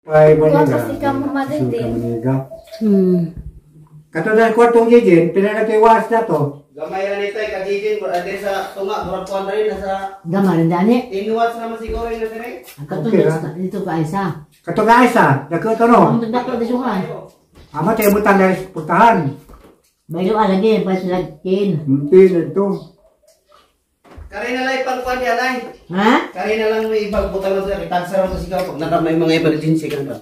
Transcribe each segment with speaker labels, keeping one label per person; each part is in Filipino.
Speaker 1: Ay,
Speaker 2: Kuha
Speaker 1: maniga.
Speaker 2: kasi ka mamadin din.
Speaker 1: Maniga. Katulad kwartong jijin, pinanatiwas na to.
Speaker 3: Gamay na nito, kajijin, adin sa tunga, murapuan na rin, nasa
Speaker 4: Gamar ang dani.
Speaker 3: 10 watts naman siguro yun natin eh.
Speaker 4: Ang katulad dito ka isa.
Speaker 1: Katulad isa, dako to no.
Speaker 4: Ang dako di sukan.
Speaker 1: Ama tayo butang dari putahan.
Speaker 4: Bayo alagi pa sila kin.
Speaker 1: Hindi na to.
Speaker 3: Kari na lang ipangkuhan niya, Nay.
Speaker 4: Ha?
Speaker 3: Kari na lang may ipagbutang na sila, kitagsa lang sa sigaw, pag may mga emergency ka na.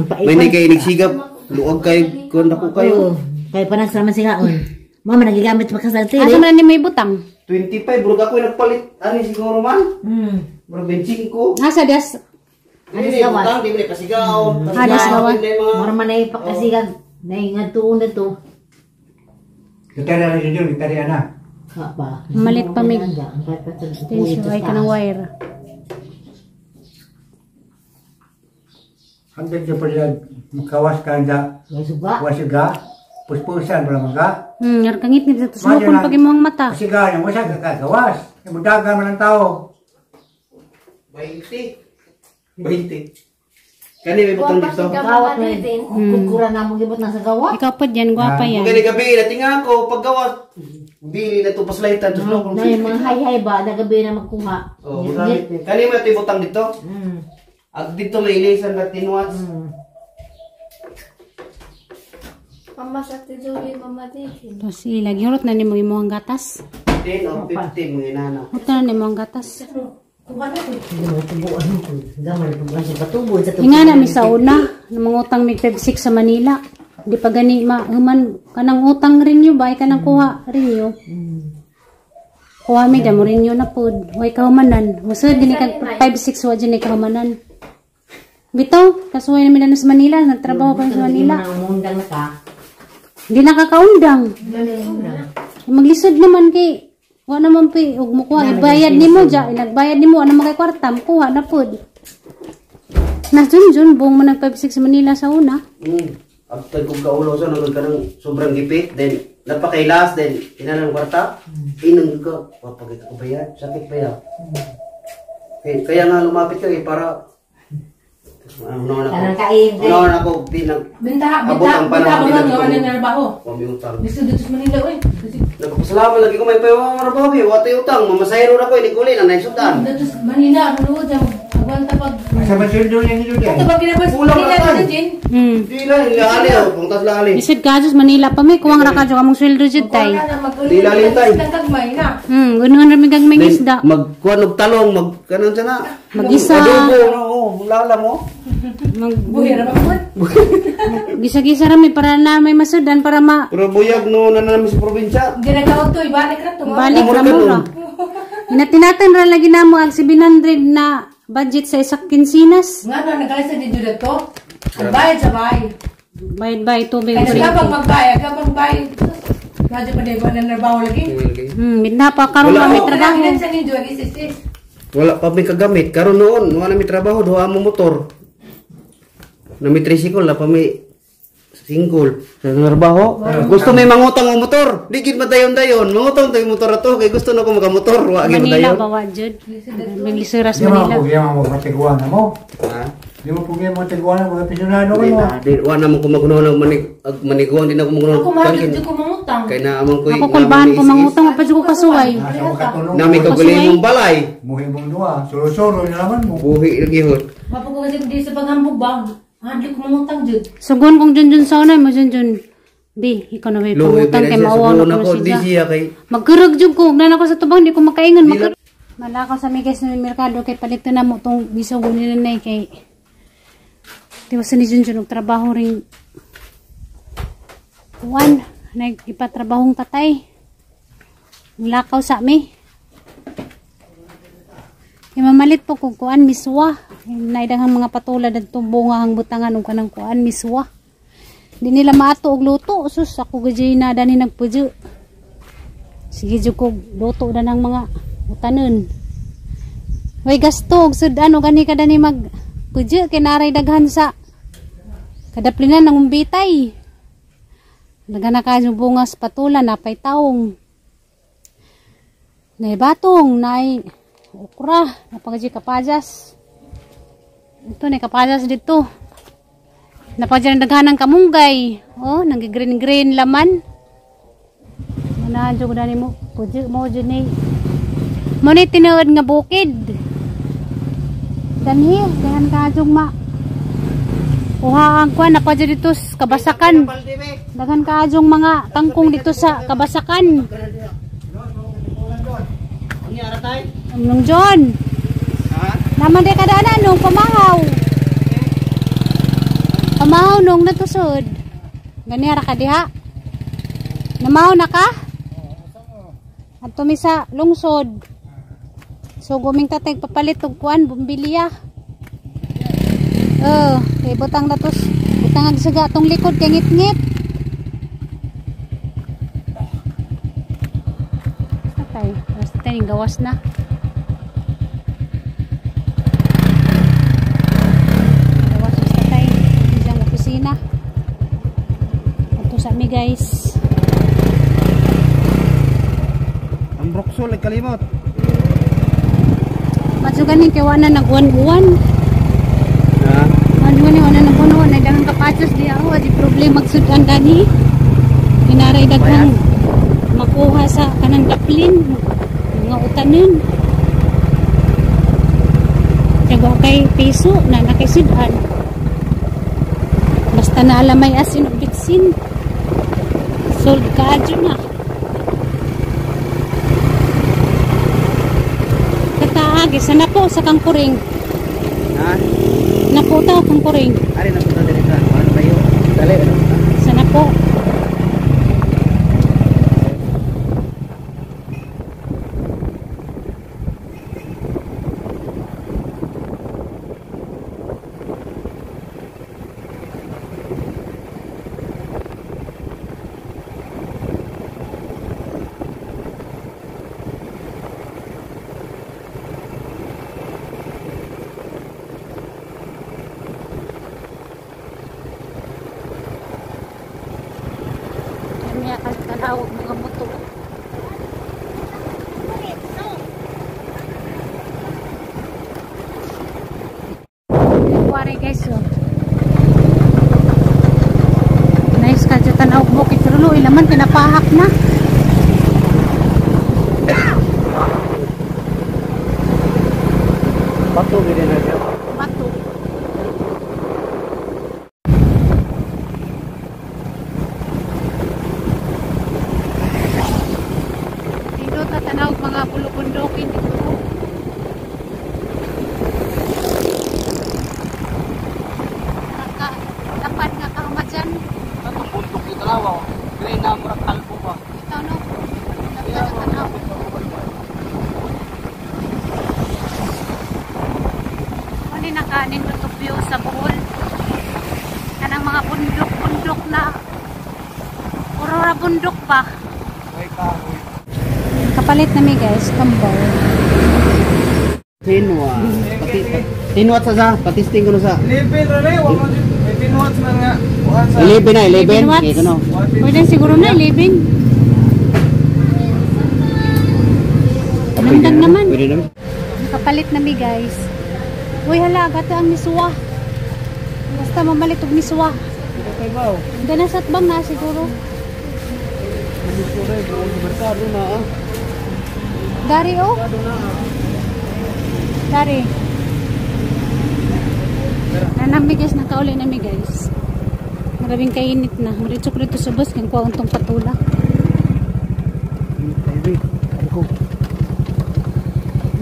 Speaker 4: Paipan.
Speaker 3: May hindi kayo nagsigap, luwag kayo, kung naku kayo.
Speaker 4: Kay panas naman sila on. Mama nagigamit pa ka sa tiri.
Speaker 5: Asa man ni may butang?
Speaker 3: 25, bro ako yung nagpalit, ano siguro man? Bro, 25.
Speaker 5: Asa das?
Speaker 3: Hindi, butang, di mo na pasigaw.
Speaker 5: Alas gawan.
Speaker 4: Mora man ay pakasigan. Naingad tuon na to.
Speaker 1: Kitara na yun, kitara na.
Speaker 4: Ha ba?
Speaker 5: Malit pa mig.
Speaker 4: Tensyo
Speaker 5: Tensyo ay kanang wire.
Speaker 1: Hanggang siya pa siya makawas ka na
Speaker 4: May suga.
Speaker 1: wasiga, puspusan pala mga.
Speaker 5: Kangit ni sa sumukon pag imong mata.
Speaker 1: Wasiga yung wasa kagawas. Yung mudaga man ang tao.
Speaker 3: 20. 20. Kani may butang dito.
Speaker 4: Gawat na din. Kukura na mo gibot na sa gawa.
Speaker 5: Ikaw pa dyan, gwapa yan.
Speaker 3: Kani gabi, natinga ko, paggawas. Bili na ito paslaitan.
Speaker 4: Na yung mga hay-hay ba, na gabi na magkuha.
Speaker 3: Oh, kani may ito butang dito. At dito may ilisan na 10 watts.
Speaker 2: Mama sa tijuli mamadin din.
Speaker 5: Tapos ilag, hirot na ni mo imong gatas.
Speaker 3: 10 or 15 mga inana.
Speaker 5: Hirot na ni mo gatas.
Speaker 4: Gamar po ba siya patubod sa
Speaker 5: Nga na mi sa una, mangutang mig 56 sa Manila. Di pa gani man kanang utang rin yo ba kanang kuha rin yo. Kuha mi damo rin yo na pud. Way kahumanan. Musa dinhi kag 56 wa dinhi kahumanan. Bitaw, kasuway namin na sa Manila, nagtrabaho pa sa Manila.
Speaker 4: Mundang na ka.
Speaker 5: Hindi nakakaundang. Maglisod naman kay wa naman pi ug mukuha ibayad nimo ja, nagbayad nimo ano magay kwarta, kuha na pud. Nasjun buong man nag 56 sa Manila sa una.
Speaker 3: After kong kaulo sa nagod ka ng sobrang gipit, then napakailas, then inalang kwarta, inong ko, papagit ko bayad, sakit bayad. Kaya nga lumapit ka para
Speaker 4: Kanang kain.
Speaker 3: Unahan ako abot ang panahon pamiutang. Nagpasalamat lagi ko may payo mga rabawi. Watay utang. Mamasayro na ko. Inikuli na naisudan.
Speaker 6: Manila, manuod ang agwanta pag...
Speaker 1: Sa masildo niya nito dyan.
Speaker 6: Ito pag kinabas, Manila na din.
Speaker 3: Di lang. Ilaali ako. Pungtas lang ali.
Speaker 5: Isod ka Manila pa may kuwang ra ka jo kamong sweldo jud tay.
Speaker 3: Di lalim tay.
Speaker 6: Nagkagmay na.
Speaker 5: Unuhan ra mi kag may isda.
Speaker 3: Magkuhan og talong. Magkanon siya na.
Speaker 5: Mag-isa.
Speaker 3: Adobo. Oo. Lala mo.
Speaker 6: Buhay na ba po?
Speaker 5: Gisa-gisa ra mi para na may masudan para
Speaker 3: Pero buyag no na namin sa probinsya.
Speaker 6: Ginagawag to, ibalik na to.
Speaker 5: balik ra mo ra. Inatinatan ra lagi namo ang 700 na budget sa isak kinsinas.
Speaker 6: Nga na, nagkalisa din dito to. Ang bayad sa bahay.
Speaker 5: Bayad tubig
Speaker 6: Kaya
Speaker 5: free.
Speaker 6: kapag magbayad, kapag bayad, medyo pa din ba na narbaho lagi?
Speaker 5: Midna pa karon
Speaker 3: Wala.
Speaker 5: may trabaho.
Speaker 6: Kailangan sa ninyo, ag-isis-is.
Speaker 3: Wala pa may kagamit. Karon noon, wala may trabaho, duha mo motor. Na may tricycle, na pa may single. Sa trabaho. Gusto may mangutang ang motor. Di gid madayon-dayon. Mangutang tayo motor ato kay gusto na ko magamotor. Wa gid
Speaker 5: Manila
Speaker 3: madayon.
Speaker 5: bawa jud. Maglisuras
Speaker 1: Di mo
Speaker 5: Manila.
Speaker 1: problema mo matiguan na mo.
Speaker 3: Ha?
Speaker 1: Di mo problema mo matiguan na mga pisunado
Speaker 3: Di
Speaker 1: mo.
Speaker 3: na. Di wa na mo ko magunaw ng maniguan din ako magunaw.
Speaker 6: Ako mahal dito ko mangutang.
Speaker 3: Kay na amang ko.
Speaker 5: Ako kulbahan ko mangutang pa jud ko kasuway.
Speaker 1: Nasa mo katulong.
Speaker 3: Nami ka gulay mong balay.
Speaker 1: Muhi mong duwa. Suro-suro na naman mo.
Speaker 3: Buhi lagi hot.
Speaker 6: Mapag ko kasi di sa paghambog ba? Handli ko mangutang dyan.
Speaker 5: Sugon kong junjun sa unay mo junjun. Bi, ikaw na may pangutang kay maawa na ko
Speaker 3: Di
Speaker 5: siya.
Speaker 3: siya kay
Speaker 5: Magkurog jud ko, na ako sa tubang di ko makaingon. Malakaw sa migas ng merkado kay palito na mo tong bisugon nila nay kay tiwas ni junjun og trabaho ring kuan nagipatrabahong tatay. Lakaw sa mi. Kay mamalit po kung kuan miswa. Naidaghang mga patulad at bunga ang butangan og kanang kuan miswa. Di nila maato og luto. Sus ako gajay na dani nagpudyo. Sige jud ko luto na ng mga utanon. Way gasto og sudan og ani kada ni mag pudyo kay naray daghan sa kadaplinan ng umbitay. Daghan na ka bunga sa patulan napay taong. Nay batong nay okra napagaji kapajas. Ito na kapajas dito. Napadyan daghanang kamunggay. Oh, nang green laman. Manadyo ko dani mo. Puji mo dyan ni. Mo ni tinuod nga bukid. Danhi, dahan kadyong ma. Kuha ang kuan napadyan dito sa kabasakan. Daghan kadyong mga kangkong dito sa kabasakan. Nung John. Naman di kadaanan nung pamahaw. Pamahaw nung natusod. Ganihara ka diha. Namahaw na ka? At tumisa lungsod. So guming tatay papalit og kuan bumbilya. Kay butang natus. Butang agsaga tong likod kay ngit-ngit. Tatay, basta tayo gawas na. Sa mi guys.
Speaker 3: Ang broksol ay kalimot.
Speaker 5: Matsuganin kay wana nag-1-1.
Speaker 3: Ha?
Speaker 5: Wana nag-1-1 ay daghang kapatsos di ako di problema magsudan gani. Pinaray daghang makuha sa kanang daplin mga utanon. Tiyago kay piso na nakisudan. Basta na alamay asin o bitsin. Sold ka adyo na. Kataagi sa napo sa kangkuring.
Speaker 3: Ha?
Speaker 5: Napo tao kangkuring.
Speaker 3: Ari na punta diri ka. Ano kayo? Dali ano?
Speaker 5: Sa napo. Kanawag mga moto. Kuwari guys oh. Nice ka dyan tanawag mo kitrulo ilaman pinapahak na.
Speaker 3: Bato gini na siya.
Speaker 5: Bato. Tanawag mga pulupundokin dito. Dapat nga kahumat dyan.
Speaker 3: Ano puntok dito lawa? Kaya na murag kalbo pa.
Speaker 5: Ito no? Dapat nga tanawag. Ano nakanin ko view sa Bohol? Kanang mga bundok-bundok na puro na bundok pa. Kapalit na mi guys, kambaw.
Speaker 3: Tinwa. Tinwat sa patisting ko no sa.
Speaker 1: 11 rin eh. 18 watts na nga.
Speaker 3: 11 na 11.
Speaker 5: 11 watts.
Speaker 3: Ito no.
Speaker 5: Pwede siguro na 11. Nandang naman.
Speaker 3: Pwede naman.
Speaker 5: Kapalit na mi guys. Uy hala, gato ang miswa. Basta mamalit og miswa.
Speaker 3: Okay ba?
Speaker 5: Ganasat bang na siguro.
Speaker 3: Merkado na ah.
Speaker 5: Dari oh. Dari. Nanami guys, nakauli na mi guys. Maraming kainit na. Maritsok rito sa bus kung kuha untong patula.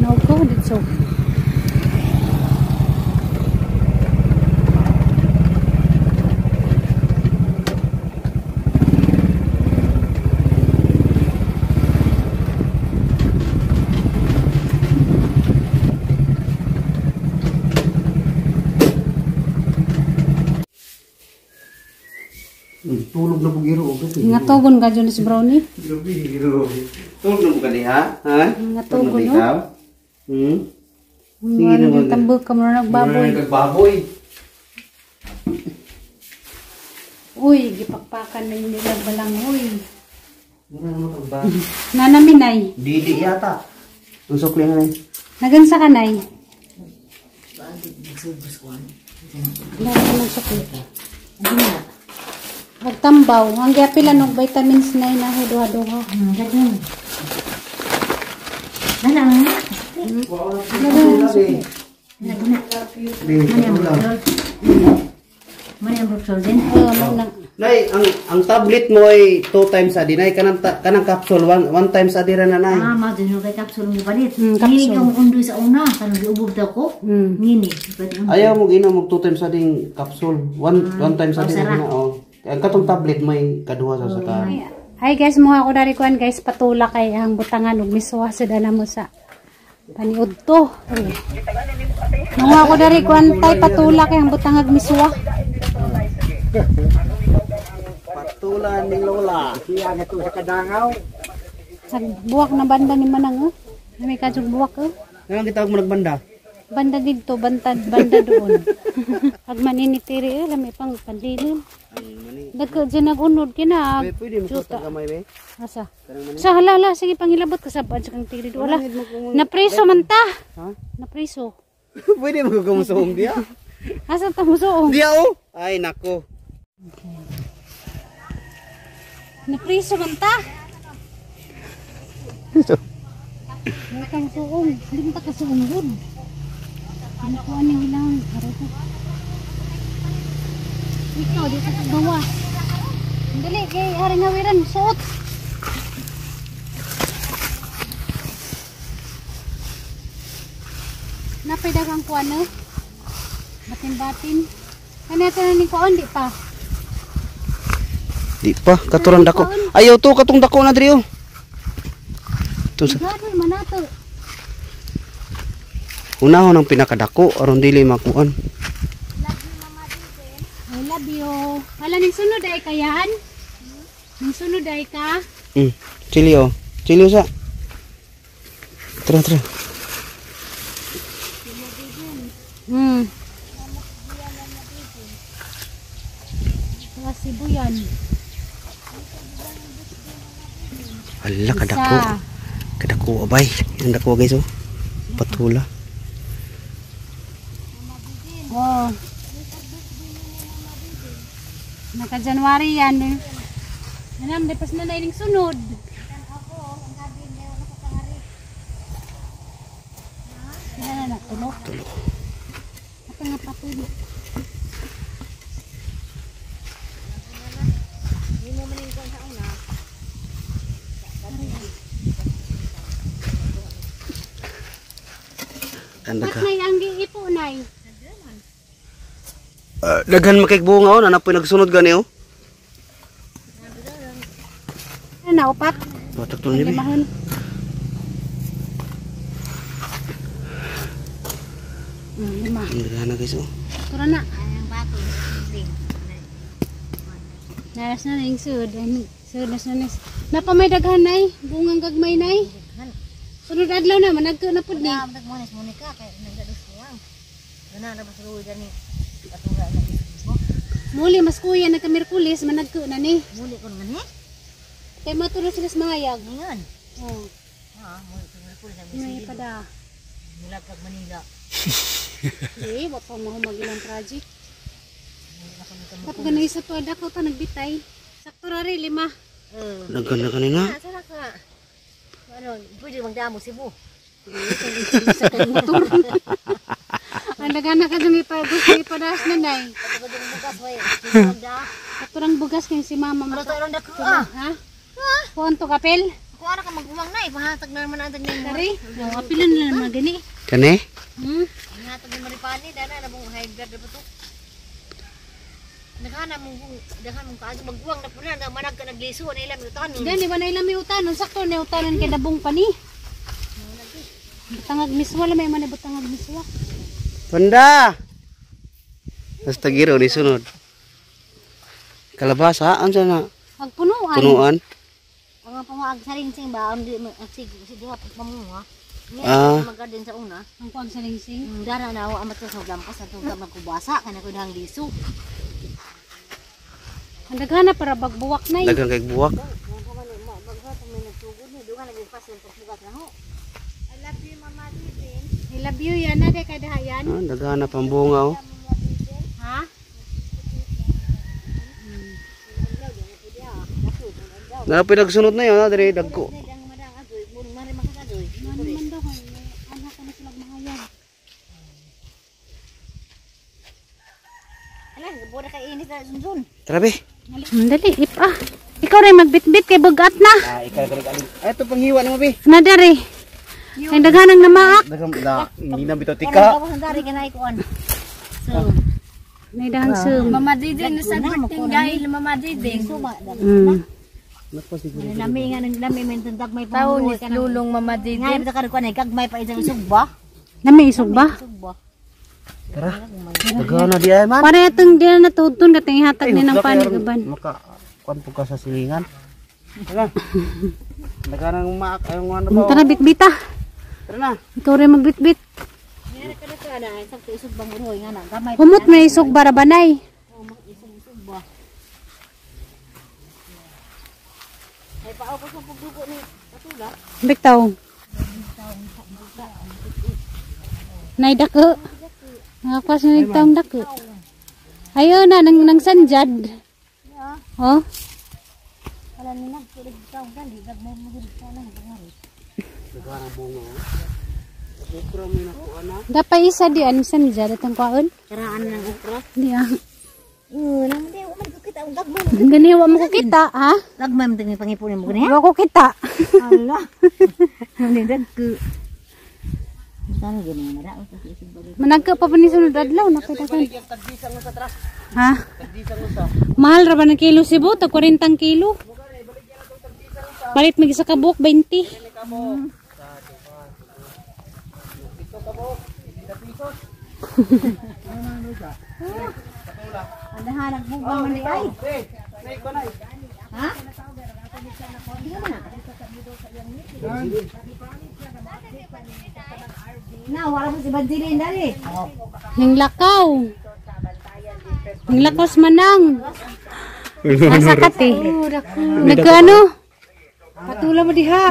Speaker 5: No go dito.
Speaker 3: Tulog na bugiro okay.
Speaker 5: Nga togon ka dyan si Brownie.
Speaker 3: Bugiro. Tulog na bugadi ha? Ha?
Speaker 5: Nga togon no.
Speaker 3: Sige
Speaker 5: Ano
Speaker 3: naman.
Speaker 5: yung tambok ka muna nagbaboy.
Speaker 3: Nagbaboy.
Speaker 5: Uy, gipakpakan na yung nilang balangoy.
Speaker 3: Mura naman nagbaboy.
Speaker 5: Nanaminay.
Speaker 3: Didi yata. Ang sukli nga rin.
Speaker 5: Nagansa ka nay. Dahil ka ng sukli.
Speaker 4: Gina.
Speaker 5: Magtambaw. Ang giapila og vitamins na duha-duha.
Speaker 4: Ganun. Dalang. Naguna. Mana yang betul din?
Speaker 5: Muna.
Speaker 3: Nay, ang tablet mo ay 2 times a day. Nay, kanang capsule 1 times a day ra na nay.
Speaker 4: Mau din kay kapsul mo palit.
Speaker 5: Kapsul.
Speaker 4: Ini kang undu sa una kan giubog daw ko. Ngini.
Speaker 3: Ayaw mo ginom og 2 times a day capsule. 1 times a day na. Oh. Ang katong tablet may kaduha sa ka.
Speaker 5: Ay guys, mga ako dari kuan guys, patula kay ang butangan ug miswa sa dala mo sa paniud to. Mga ako dari kuan tay patula kay ang butangag miswa.
Speaker 3: Patulan ni Lola.
Speaker 1: Siya nga to sa kadangaw.
Speaker 5: Sa buwak na banda ni Manang may kajug buwak
Speaker 3: Ngayon kita mo nagbanda.
Speaker 5: Banda dito, banda doon. Pag maninitiri lami pang pandilin. Dagko dyan nagunod kina.
Speaker 3: Pwede mo sa gamay be.
Speaker 5: Asa? Sa halala, sige pangilabot ka sa badya kang tiri doon. Wala, napriso man ta.
Speaker 3: Ha?
Speaker 5: Napriso.
Speaker 3: Pwede mo kumusuong dia.
Speaker 5: Asa ta musuong?
Speaker 3: Dia oh. Ay nako.
Speaker 5: Napriso man ta. Wala kang suong. Hindi mo ta kasuong yun. Ano ko anong ilang? Ikaw, di ka kagawa. Dali, kay haring ngawiran, suot. Napay dagang kuwan batin-batin. Ano ito na ni kuwan, di pa?
Speaker 3: Di pa, katuran dako. Ayaw to, katong dako na diri oh. To sa
Speaker 5: Gano'n man nato.
Speaker 3: unahon ang pinakadako aron dili makuan.
Speaker 5: I love you. Hala, ning sunod ay kayan? Ning sunod ay ka?
Speaker 3: Chili oh. Chili sa. Tara.
Speaker 5: Mga sibuyan.
Speaker 3: Hala kadako. Kadako abay. Ang dako guys oh. Patula.
Speaker 5: Oh. Naka-January yan. Anam, depas na na ining sunod. Sila na natulog. Apa nga patulog? Ba't may ang giipo, Nay?
Speaker 3: Daghan makik bunga oh, nanapoy nagsunod gani oh.
Speaker 5: Ano, upat?
Speaker 3: Batak to ni.
Speaker 5: Limahan. Lima.
Speaker 3: Daghan na guys oh.
Speaker 5: Tara na. Naras na yung sud. Sud na siya. Napamay daghan, Nay. Bungang gagmay, Nay. Sunod adlaw na, managko na po ni.
Speaker 4: Nagmones Monica kay nagdadus lang. Gana na basuloy gani.
Speaker 5: Muli, mas kuya, nagka-Merkulis, managko na ni.
Speaker 4: Muli ko naman eh.
Speaker 5: Kaya matulog sila sa mahayag.
Speaker 4: Ngayon.
Speaker 5: Oh,
Speaker 4: Muli ko naman po sa
Speaker 5: may pada.
Speaker 4: Mula kag Manila.
Speaker 5: Eh, wag pa mo mag-ilang project. Kapag ganun sa tuwad ako ito, nagbitay. Sakto rari, 5.
Speaker 3: Daghan na kanina.
Speaker 4: Sana ka. Ano, pwede magdamo Cebu.
Speaker 5: Sa kay motor. Ang lagana ka dumi pa, gusto ipadas na, Nay.
Speaker 4: Pwede bugas way. Magda.
Speaker 5: Katurang bugas kayo si mama.
Speaker 4: Ano to ron dako
Speaker 5: Ha? Kuhan to kapel?
Speaker 4: Ako ana ka magbuwang na ipahatag na naman ang tagning mo.
Speaker 5: Kari? Kapilan na naman gani.
Speaker 3: Kani?
Speaker 4: Ihatag ni Maripani dana na bung high blood ba to. Nagana mo dahan mo kaagi magbuwang na puna na manag ka nagliso na ilang utan.
Speaker 5: Dani ba na ilang may utanon? Sakto na utanon kay dabong pa ni. Butangag miswa la may man butangag miswa.
Speaker 3: Panda. Basta giro ni sunod. Kalabasa an sana.
Speaker 5: Agpunuan.
Speaker 3: Punuan.
Speaker 4: Ang pangag saringsing ba ang di sig diha pamunga.
Speaker 3: Ah.
Speaker 4: Magadin sa una.
Speaker 5: Ang kuang salingsing.
Speaker 4: Dara na ako amat sa lampas at tugam ko basa kana ko dang liso.
Speaker 5: Ang daghana para bagbuwak na.
Speaker 3: Daghan kay buwak.
Speaker 5: I love you yan na kay kadahayan.
Speaker 3: Daghan na pambunga oh.
Speaker 5: Ha?
Speaker 3: Na pinagsunod na yun, dire dagko.
Speaker 4: Ang madang agoy, mari makakagoy.
Speaker 5: Anak ko na sila mahayag.
Speaker 4: Ala, budak kay init na sunsun.
Speaker 3: Tara be.
Speaker 5: Dali, ipa. Ikaw rin magbitbit kay bugat na.
Speaker 3: Ay, ito panghiwa na mo be.
Speaker 5: Na dari. Ay daghanang namaak.
Speaker 3: Hindi na bitaw
Speaker 4: Tika.
Speaker 3: tika.
Speaker 4: Ako sandari kanay kuan. So,
Speaker 5: May dahang sum.
Speaker 2: Mama Diding, nasa birthday dahil Mama Diding.
Speaker 4: suma.
Speaker 5: Mm.
Speaker 4: Lami nga nang lami men tundag may
Speaker 2: Taon
Speaker 4: pamuloy
Speaker 2: ni
Speaker 4: ka nang.
Speaker 2: lulong Mama
Speaker 4: Ngay
Speaker 2: Diding.
Speaker 4: bitaw ka kuan ay kagmay pa isang sugba.
Speaker 5: Nami isog ba?
Speaker 4: Sugba.
Speaker 3: Tara. Dagaw na di ay man.
Speaker 5: Pare atong di na tutun katong ihatag ni ng panigaban.
Speaker 3: Maka kuan po ka sa silingan. Tara. Daganang maak ayong ano ba?
Speaker 5: Tara bitbita.
Speaker 3: Tara na.
Speaker 5: Ikaw rin magbitbit.
Speaker 4: Nga kada ka na ay sakto isog bang uroy nga na gamay.
Speaker 5: Humot may isog barabanay.
Speaker 4: Sugba. Ay paaw ko sa pagdugo ni Katula.
Speaker 5: Bitaw. Nay dako. Nakakas na nagtaong dako. Ayun na nang sanjad. Oh.
Speaker 4: Wala ni nang kulig taw kan di gagmay mo gid sana ngari.
Speaker 3: Daganang bungo. Ukra mo na ko ana.
Speaker 5: Dapat isa di ani sanjad atong kaon.
Speaker 4: Karaan nang ukra.
Speaker 5: Di ah.
Speaker 4: Nang di man ko kita ang gagmay.
Speaker 5: Gani wa mo ko kita ha.
Speaker 4: Gagmay mo tingi pangipon mo gani ha.
Speaker 5: Wa ko kita.
Speaker 4: Allah. Ni dagku. Sana gani na ra utas isig balik.
Speaker 5: Managka pa ni sunod adlaw nakita kan. Ha? Mahal ra ba ng kilo sibo? Tag 40 kilo. Palit mag isa ka buok 20.
Speaker 4: Ada hanap mo ba man ay? Ha? Na wala mo si Badilin dali.
Speaker 5: Ning lakaw. Ning lakos manang. Asa ka ti? Nagano? Patula mo diha.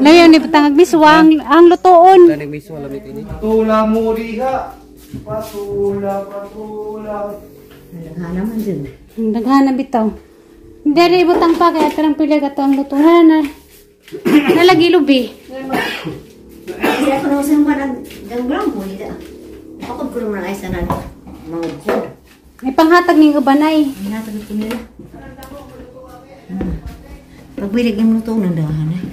Speaker 5: Layon ni patangag biswa ang lutoon.
Speaker 3: Danig miso lamit ini. Tula mo diha. Patula.
Speaker 4: Naghanap man din.
Speaker 5: Daghana bitaw. Dari butang pa kaya tarang pila ka ang lutoon na. Nalagi lubi.
Speaker 4: Saya kalau saya pada gang-gang mo ida. Ako ko naman ay sanan. Mga food.
Speaker 5: May panghatag ning ubanay.
Speaker 4: Hinatag ko nila. Pagbilig yung luto ng dahan ay.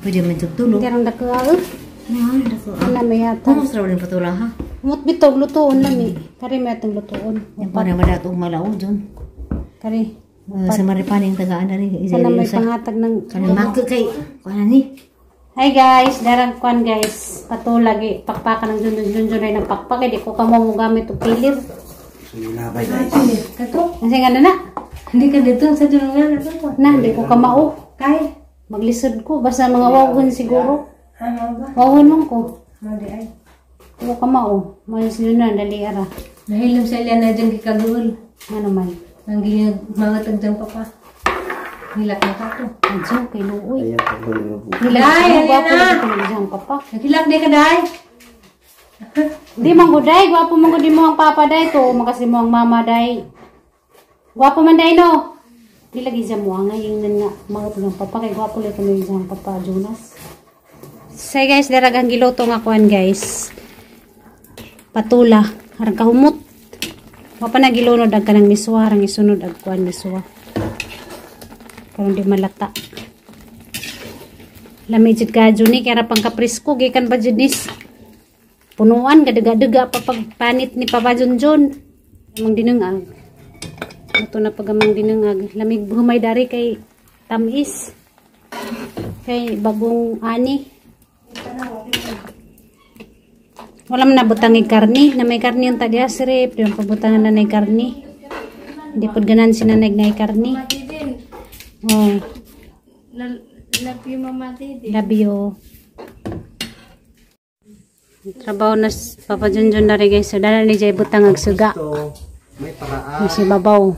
Speaker 4: Pwede man tutulog.
Speaker 5: Karang dako ah.
Speaker 4: Ano dako?
Speaker 5: Ana may hatag.
Speaker 4: Kung sa rin patula ha.
Speaker 5: Mut bitog lutoon lami. Kari may atong lutoon.
Speaker 4: Yung para madatong malao dyan.
Speaker 5: Kari.
Speaker 4: Sa maripaning tagaan na rin.
Speaker 5: Sana may panghatag ng
Speaker 4: Kanang magka kay. Kaya ni.
Speaker 5: Hi guys, darang kwan guys. Patulagi pakpakan ng junjun ay ng pakpak di ko kamo mo gamit og pilir.
Speaker 3: Sinabay guys.
Speaker 5: Kato, kasi nga na.
Speaker 6: Hindi ka dito sa dunungan.
Speaker 5: Na, di ko kamao. Kay maglisod ko basta mga wawon siguro.
Speaker 6: Ano ba?
Speaker 5: Wawon man ko.
Speaker 6: Mali ay.
Speaker 5: Ko kamao. Malis yun na dali ara.
Speaker 6: Nahilom sa ilan na dyan kikaguol.
Speaker 5: Ano man.
Speaker 6: Ang giyag mga tagdang papa. Hilak na ka to.
Speaker 5: Adyo kay luoy.
Speaker 3: Ayan pagbulo mo.
Speaker 5: Hilay, gwapo na ko nang papa.
Speaker 6: Naghilak di ka day.
Speaker 5: Di man ko day, gwapo man ko di mo ang papa day to, makasi mo ang mama day. Gwapo man day no. Di lagi sa mo nga yung nga mga ng papa kay gwapo lay ko ng papa Jonas. Say guys, daragang giluto nga kuan guys. Patula, harang kahumot. Wapa na gilunod ag kanang miswa, harang isunod ag kuan miswa. Karon di malata. Lamig jud ka ni kaya pang kaprisko gikan ba jud nis. Punuan gadega-dega pa pagpanit ni Papa Junjun. Amang dinungag. Ito na pagamang dinungag. Lamig humay dari kay tamis. Kay bagong ani. Wala man nabutang karni. Na may karni yung tadi asrip. Yung pabutangan na nay karni. Hindi po ganan sinanay ngay karni. Oh.
Speaker 2: Love you, Mama Diding.
Speaker 5: Love you. Trabaho na Papa Junjun na rin guys. So, dala ni Jay butang agsuga.
Speaker 3: Ito, may paraan.
Speaker 5: Si babaw.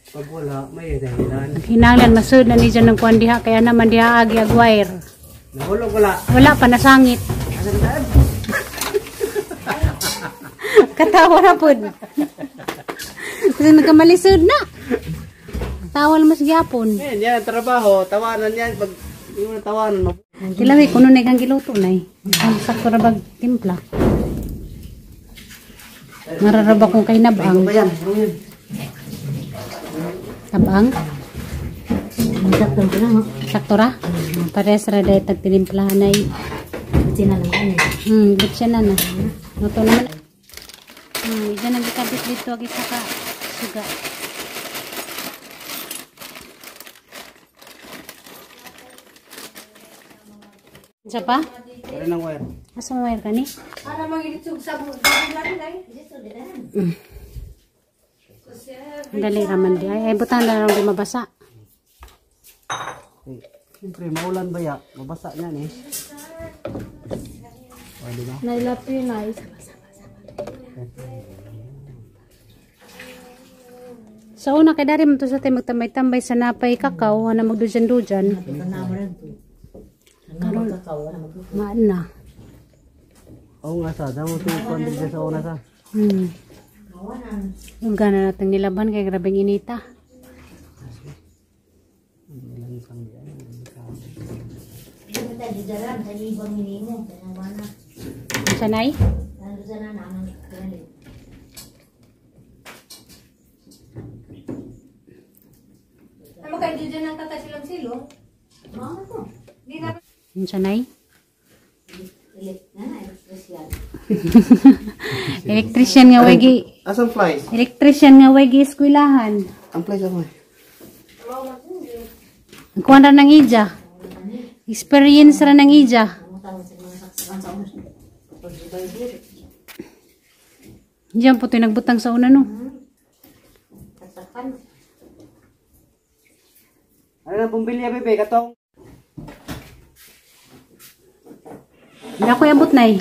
Speaker 3: Pag wala, may dahilan.
Speaker 5: Hinanglan masud na ni dyan ng kuwan diha. Kaya naman diha agi agwair.
Speaker 3: Nahulog wala.
Speaker 5: Wala pa nasangit. Katawa na po. Kasi nagkamalisod na. Tawal mas gyapon.
Speaker 3: Yan, trabaho. Tawanan yan. Pag yung tawanan mo.
Speaker 5: Tilawi kuno na kang giluto nay. Ang sakto ra bag timpla. Mararaba kong kay nabang.
Speaker 3: Yan.
Speaker 5: Nabang.
Speaker 4: Sakto ko lang.
Speaker 5: Sakto ra. Pares ra day tag tinimplahan nay.
Speaker 4: Sina naman.
Speaker 5: Bitsa na na. Luto naman. Ija nang ikabit dito agi saka suga. Isa pa?
Speaker 3: Pare ng wire.
Speaker 5: Asang wire ka ni?
Speaker 6: Para magilitsog sa buhay natin ay.
Speaker 5: Dali raman di. Ay, butang na lang di mabasa.
Speaker 3: Siyempre, maulan ba ya? Mabasa niyan eh.
Speaker 2: Nailapi na.
Speaker 5: Sa una kay dari man to sa tayo magtambay-tambay sa napay kakao na magdujan-dujan. Karon maan na.
Speaker 3: Oo nga sa. Damo tukuan din sa una sa.
Speaker 5: Yung gana natin nilaban kay grabing inita. Sanay?
Speaker 6: Ano kayo dyan ang tatay silang-silong? Di na.
Speaker 5: Yung sanay? Electrician nga wagi.
Speaker 3: Asang flies?
Speaker 5: Electrician nga wagi eskwelahan.
Speaker 3: Ang flies ako eh.
Speaker 5: Kuha ra ng ija. Experience ra ng ija. Diyan po ito nagbutang sa una no.
Speaker 3: Ano na bumili ya bebe? Katong?
Speaker 5: Hindi ako abot na eh.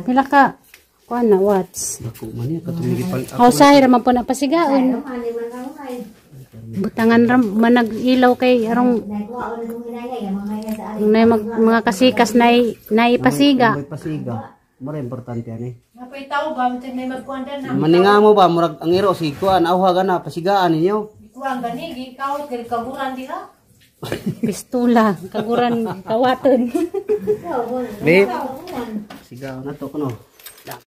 Speaker 5: Pila ka? Kuha na, watts.
Speaker 3: Ako man yan. Katong hindi pal.
Speaker 5: Hausahay raman po na pasigaon. Butangan ram, manag-ilaw kay arong mga kasikas na ipasiga.
Speaker 3: May pasiga. Mara importante yan eh.
Speaker 6: Napay tao ba? May magkuhan na.
Speaker 3: Maninga mo ba? Murag ang iro. Si Kuan. Auha na. Pasigaan ninyo.
Speaker 6: Kuhan ganigi. Kawat kaya kaguran dila.
Speaker 5: Pistula, kaguran, kawaton.
Speaker 3: Babe. Pasigaan na to. Kuno.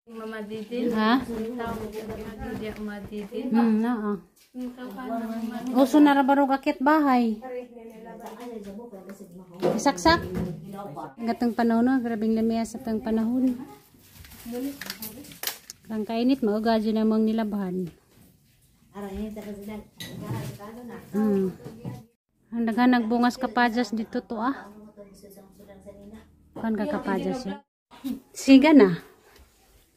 Speaker 2: Mama Didin.
Speaker 5: Ha?
Speaker 2: Hindi ako madidin.
Speaker 5: Oo. Uso na rabarog akit bahay. Saksak. Gatang panahon no, grabing lamia sa tang panahon. Kang kainit maugadyo namang nilabahan. Ang daghan nagbungas kapadyas dito to ah. Kan ka kapadyas ya. Siga na.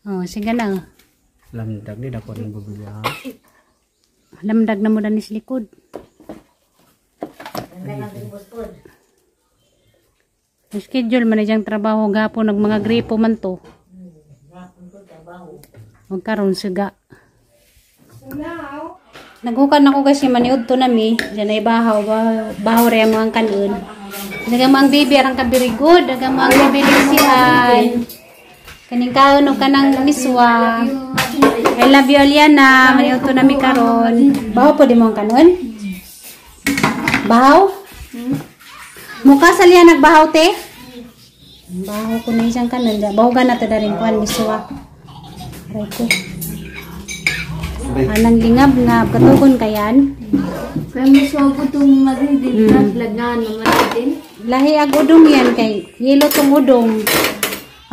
Speaker 5: Oh, siga na.
Speaker 3: Lamdag ni dako ning bubili ha.
Speaker 5: Lamdag na mo danis likod. Schedule man diyang trabaho gapon nag mga gripo man to. Magkaroon siga. Naghukan ako kasi maniud to nami. Diyan ay bahaw rin ang mga kanon. Dagang mga baby arang kabirigod. Dagang mga baby lisihan. Kaning kaon o kanang miswa. I love you Aliana. Maniud to nami karon. Bahaw po di mo ang kanon? Bahaw? Mukha sa liyan nagbahaw te? Bahaw ko na isang kanon. Bahaw na ito na rin kuhan miswa. Aray ko. Anang lingab-ngab, katugon kayan.
Speaker 2: Kaya mismo ko itong madidin. Lagnaan Mama Didin.
Speaker 5: Lahi ag udong yan kay yelo tong udong.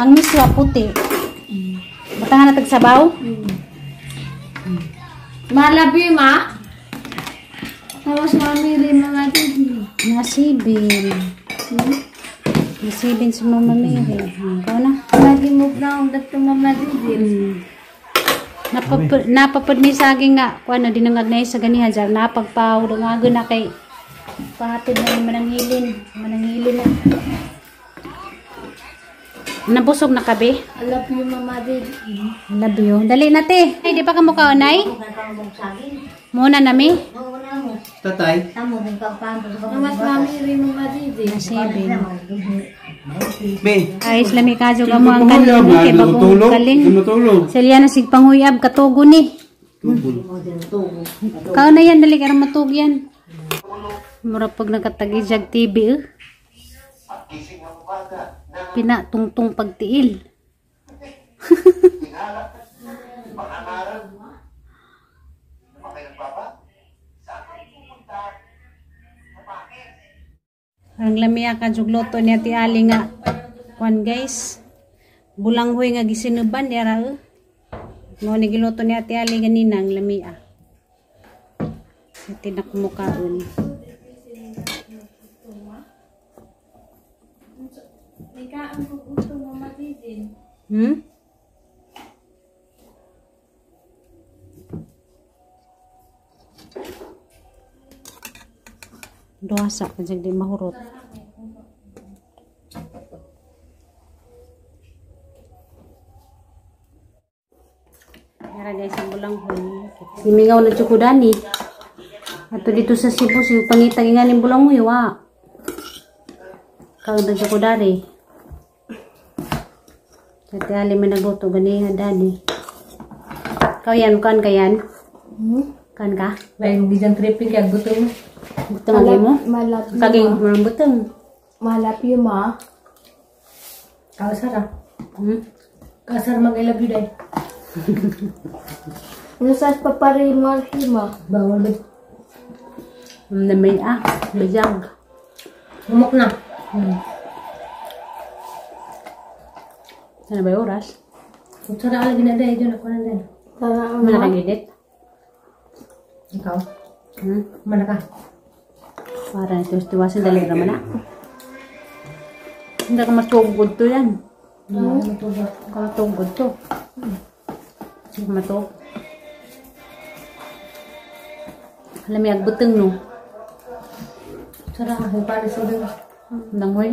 Speaker 5: Ang miswa puti. Batangan na tagsabaw?
Speaker 2: Malabi ma. Tapos mami rin Mama Didin.
Speaker 5: Nasibin. Nasibin si Mama Mary. Ikaw na.
Speaker 2: Lagi mo na ang dato Mama Didin.
Speaker 5: Napapod mi saging nga kuan na dinangagnay sa ganihan jar napagpaw dungago na kay pahatid na mananghilin na. Nabusog na kabe.
Speaker 2: I love you Mama Didin.
Speaker 5: Love you. Dali na te. Ay di pa ka mo kaonay? Muna nami.
Speaker 4: Oo na mo.
Speaker 3: Tatay.
Speaker 4: Tamo din ka pa sa
Speaker 2: Mas mami rin Mama Didi.
Speaker 5: 7.
Speaker 3: Be.
Speaker 5: Ayos lami kadyo ka mo ang kanin kay bagong kaling.
Speaker 3: Matulog.
Speaker 5: Silya na sig panguyab katugo ni. Kao na yan dali karang matug yan. Mura pag nakatagijag TV Pina tungtung pagtiil. Ang lamia ka jugloto ni Ate Ali nga kuan guys. Bulanghoy nga gisinuban yara mo ni giluto ni Ate Ali ganina ang lamia. Sa tinakmukaon.
Speaker 2: Ika ang gusto Mama Didi.
Speaker 5: Doasa ka di mahurot. Yara guys ang bulanghoy. Simingaw na tsukudani. Ato dito sa Cebu si pangitag nga ning bulanghoy wa. Kag na tsukudari. Ate Ali man nagluto gani dani. Kau yan kan kayan? Kan ka?
Speaker 6: Lain di jang tripping kaya gusto mo.
Speaker 5: Butang lagi mo?
Speaker 2: Malap
Speaker 5: Kaging marang butang.
Speaker 2: malap yun ma.
Speaker 6: Kasar ah. Kasar mag-I love you day.
Speaker 2: Nusas paparimar hima.
Speaker 6: Bawal ba?
Speaker 5: Namay bejag.
Speaker 6: Umok na.
Speaker 5: Sana ba yung oras?
Speaker 6: Kutsara lagi na day. Diyan ako na day.
Speaker 2: Tara
Speaker 5: Mana
Speaker 2: ma.
Speaker 5: kang edit?
Speaker 6: Ikaw? Mana ka?
Speaker 5: Para ito iwasan dali naman na. Hindi ka matugod to yan.
Speaker 6: Matubos.
Speaker 5: Ka matugod to. Hindi ka matug. Alam mo yung butang no.
Speaker 6: Kutsara ka. Yung pala sa doon.
Speaker 5: Nanghoy.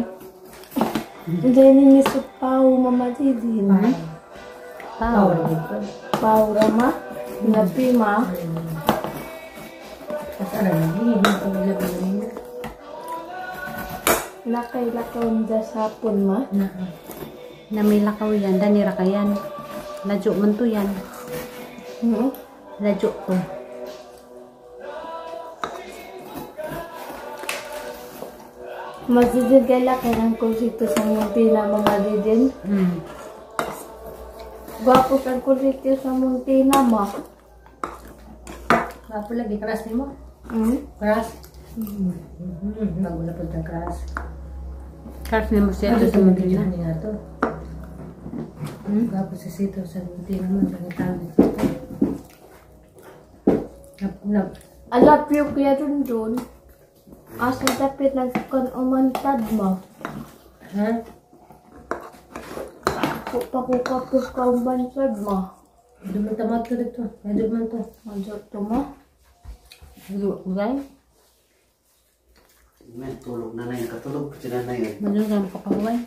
Speaker 2: Hindi ni sa pau Mama Didi.
Speaker 5: Pao.
Speaker 2: Pau rama. Napi ma.
Speaker 6: Kasara lagi. Hindi ko love you.
Speaker 2: Lakay-lakaw niya sa hapon ma.
Speaker 5: Namilakaw yan. Danira ka yan. Ladyo man to yan. Ladyo to.
Speaker 2: Magdidil ka ng kursito sa Muntina Mama Didi. Gwapo kang kursito sa Muntina ma.
Speaker 6: Apa lagi keras nih mo? Keras. Bago na po keras.
Speaker 5: Kasi mo siya
Speaker 6: Ito
Speaker 5: ito
Speaker 6: sa
Speaker 5: sa
Speaker 6: mga
Speaker 5: Manila.
Speaker 6: niya to. Bago sa sito sa hindi naman sa tawag. Nap.
Speaker 2: Alap yung kuya dun. Asa dapat nagkon umantad mo.
Speaker 6: Ha?
Speaker 2: Pakukapos ka umantad mo.
Speaker 6: Duman tamat ko dito. Medyo man to.
Speaker 2: Manjot to mo.
Speaker 5: Gulay.
Speaker 3: Tulog na na yun. Katulog ko sila na yun.
Speaker 5: Manjot ka makapahuay.